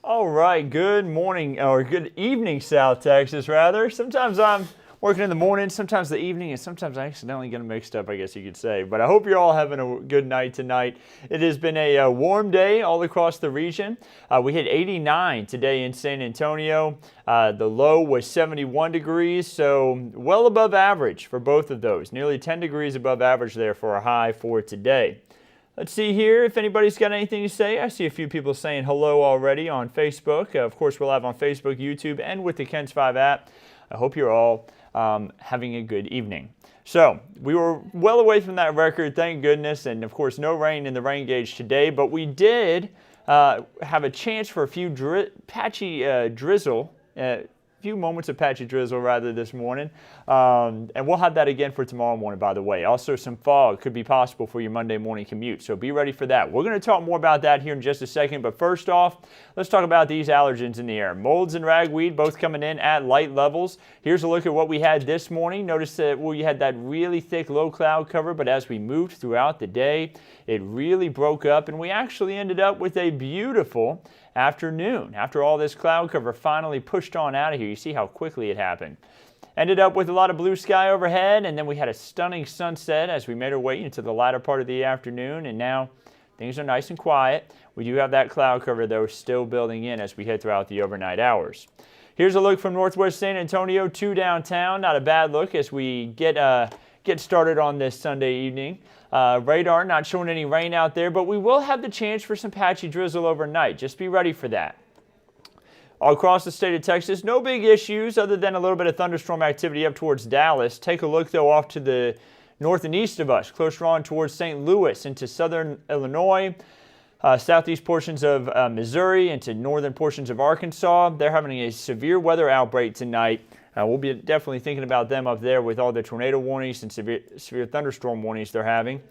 All right, good morning, or good evening, South Texas, rather. Sometimes I'm working in the morning, sometimes the evening, and sometimes I accidentally get them mixed up, I guess you could say. But I hope you're all having a good night tonight. It has been a warm day all across the region. We hit 89 today in San Antonio. The low was 71 degrees, so well above average for both of those. Nearly 10 degrees above average there for a high for today. Let's see here if anybody's got anything to say. I see a few people saying hello already on Facebook. Of course, we're live on Facebook, YouTube, and with the Kens 5 app. I hope you're all having a good evening. So we were well away from that record, thank goodness, and of course no rain in the rain gauge today, but we did have a chance for a few patchy drizzle, few moments of patchy drizzle rather this morning, and we'll have that again for tomorrow morning, by the way. Also, some fog could be possible for your Monday morning commute, so be ready for that. We're going to talk more about that here in just a second, but first off, let's talk about these allergens in the air. Molds and ragweed both coming in at light levels. Here's a look at what we had this morning. Notice that we had that really thick low cloud cover, but as we moved throughout the day, it really broke up, and we actually ended up with a beautiful afternoon. After all this cloud cover finally pushed on out of here, you see how quickly it happened. Ended up with a lot of blue sky overhead, and then we had a stunning sunset as we made our way into the latter part of the afternoon, and now things are nice and quiet. We do have that cloud cover, though, still building in as we head throughout the overnight hours. Here's a look from northwest San Antonio to downtown. Not a bad look as we get started on this Sunday evening. Radar not showing any rain out there, but we will have the chance for some patchy drizzle overnight. Just be ready for that. All across the state of Texas, no big issues other than a little bit of thunderstorm activity up towards Dallas. Take a look, though, off to the north and east of us, closer on towards St. Louis into southern Illinois, southeast portions of Missouri, into northern portions of Arkansas. They're having a severe weather outbreak tonight. We'll be definitely thinking about them up there with all the tornado warnings and severe thunderstorm warnings they're having.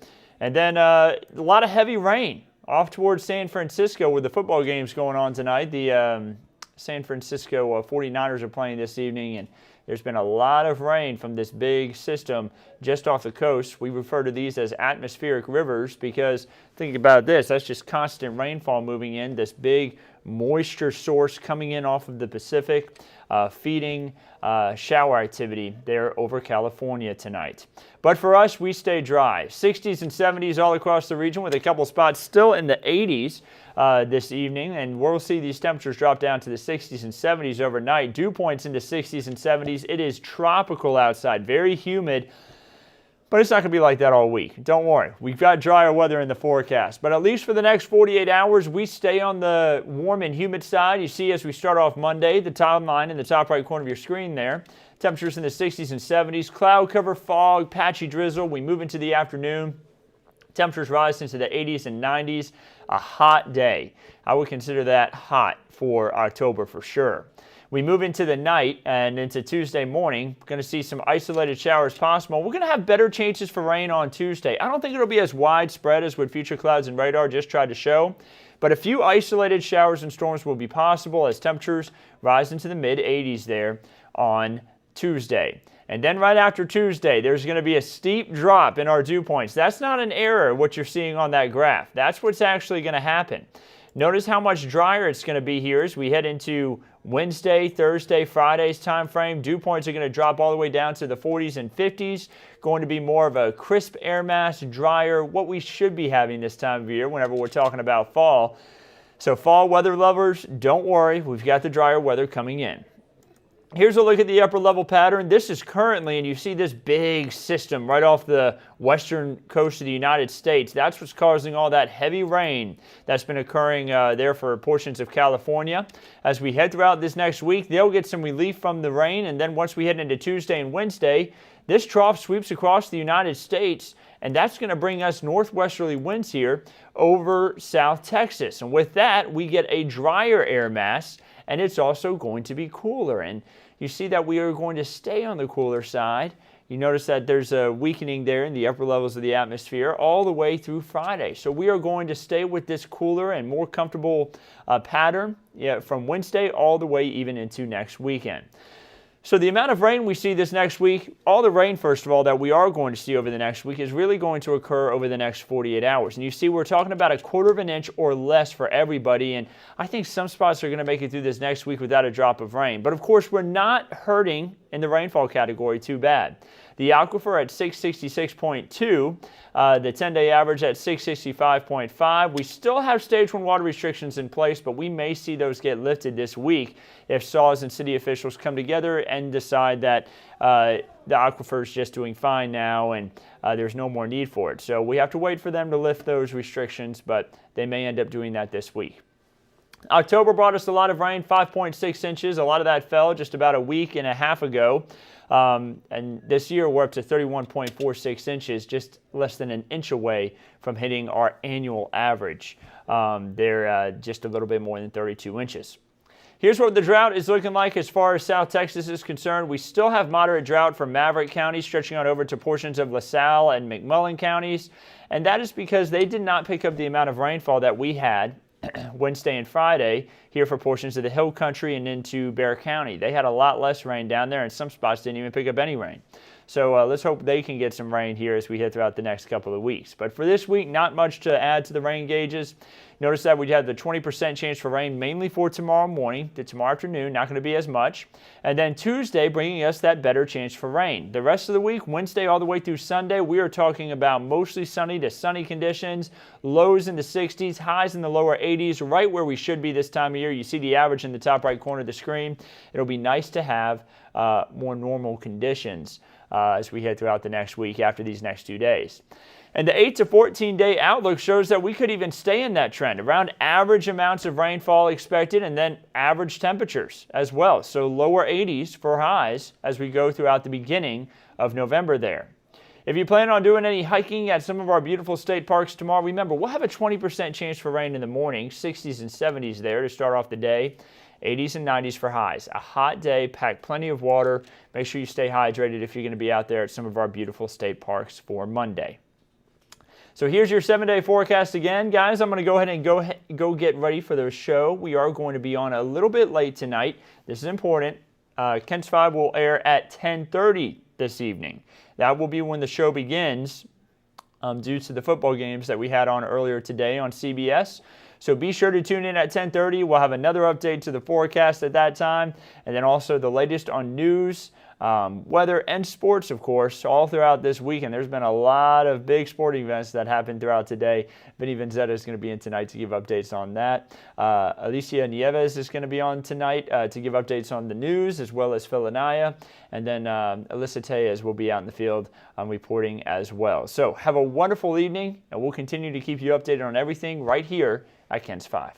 And then a lot of heavy rain off towards San Francisco with the football games going on tonight. The San Francisco 49ers are playing this evening, and there's been a lot of rain from this big system just off the coast. We refer to these as atmospheric rivers because, think about this, that's just constant rainfall moving in, this big moisture source coming in off of the Pacific, feeding shower activity there over California tonight. But for us, we stay dry. 60s and 70s all across the region with a couple spots still in the 80s this evening, and we'll see these temperatures drop down to the 60s and 70s overnight. Dew points into 60s and 70s. It is tropical outside, very humid. But it's not going to be like that all week. Don't worry. We've got drier weather in the forecast. But at least for the next 48 hours, we stay on the warm and humid side. You see as we start off Monday, the timeline in the top right corner of your screen there. Temperatures in the 60s and 70s. Cloud cover, fog, patchy drizzle. We move into the afternoon. Temperatures rise into the 80s and 90s. A hot day. I would consider that hot for October for sure. We move into the night and into Tuesday morning. We're going to see some isolated showers possible. We're going to have better chances for rain on Tuesday. I don't think it'll be as widespread as what Future Clouds and Radar just tried to show, but a few isolated showers and storms will be possible as temperatures rise into the mid-80s there on Tuesday. And then right after Tuesday, there's going to be a steep drop in our dew points. That's not an error, what you're seeing on that graph. That's what's actually going to happen. Notice how much drier it's going to be here as we head into Wednesday, Thursday, Friday's time frame. Dew points are going to drop all the way down to the 40s and 50s. Going to be more of a crisp air mass, drier, what we should be having this time of year whenever we're talking about fall. So fall weather lovers, don't worry. We've got the drier weather coming in. Here's a look at the upper level pattern. This is currently, and you see this big system right off the western coast of the United States. That's what's causing all that heavy rain that's been occurring there for portions of California. As we head throughout this next week, they'll get some relief from the rain, and then once we head into Tuesday and Wednesday, this trough sweeps across the United States, and that's going to bring us northwesterly winds here over South Texas. And with that, we get a drier air mass, and it's also going to be cooler. And you see that we are going to stay on the cooler side. You notice that there's a weakening there in the upper levels of the atmosphere all the way through Friday. So we are going to stay with this cooler and more comfortable pattern from Wednesday all the way even into next weekend. So the amount of rain we see this next week, all the rain, first of all, that we are going to see over the next week is really going to occur over the next 48 hours. And you see we're talking about 1/4 of an inch or less for everybody. And I think some spots are going to make it through this next week without a drop of rain. But of course, we're not hurting in the rainfall category too bad. The aquifer at 666.2, the 10-day average at 665.5. We still have stage 1 water restrictions in place, but we may see those get lifted this week if SAWS and city officials come together and decide that the aquifer is just doing fine now and there's no more need for it. So we have to wait for them to lift those restrictions, but they may end up doing that this week. October brought us a lot of rain, 5.6 inches. A lot of that fell just about a week and a half ago. And this year we're up to 31.46 inches, just less than an inch away from hitting our annual average. They're just a little bit more than 32 inches. Here's what the drought is looking like as far as South Texas is concerned. We still have moderate drought from Maverick County stretching on over to portions of LaSalle and McMullen counties. And that is because they did not pick up the amount of rainfall that we had Wednesday and Friday here for portions of the Hill Country and into Bexar County. They had a lot less rain down there, and some spots didn't even pick up any rain. So let's hope they can get some rain here as we head throughout the next couple of weeks. But for this week, not much to add to the rain gauges. Notice that we have the 20% chance for rain mainly for tomorrow morning. Tomorrow afternoon, not going to be as much. And then Tuesday bringing us that better chance for rain. The rest of the week, Wednesday all the way through Sunday, we are talking about mostly sunny to sunny conditions, lows in the 60s, highs in the lower 80s, right where we should be this time of year. You see the average in the top right corner of the screen. It'll be nice to have more normal conditions as we head throughout the next week after these next 2 days. And the 8 to 14 day outlook shows that we could even stay in that trend, around average amounts of rainfall expected and then average temperatures as well. So lower 80s for highs as we go throughout the beginning of November there. If you plan on doing any hiking at some of our beautiful state parks tomorrow, remember we'll have a 20% chance for rain in the morning, 60s and 70s there to start off the day. 80s and 90s for highs. A hot day, pack plenty of water. Make sure you stay hydrated if you're going to be out there at some of our beautiful state parks for Monday. So here's your 7-day forecast again. Guys, I'm going to go ahead and go get ready for the show. We are going to be on a little bit late tonight. This is important. Ken's 5 will air at 10:30 this evening. That will be when the show begins due to the football games that we had on earlier today on CBS. So be sure to tune in at 10:30. We'll have another update to the forecast at that time. And then also the latest on news, weather, and sports, of course, all throughout this weekend. There's been a lot of big sporting events that happened throughout today. Vinny Vanzetta is going to be in tonight to give updates on that. Alicia Nieves is going to be on tonight to give updates on the news, as well as Phil Anaya. And then Alyssa Tejas will be out in the field reporting as well. So have a wonderful evening, and we'll continue to keep you updated on everything right here at Ken's 5.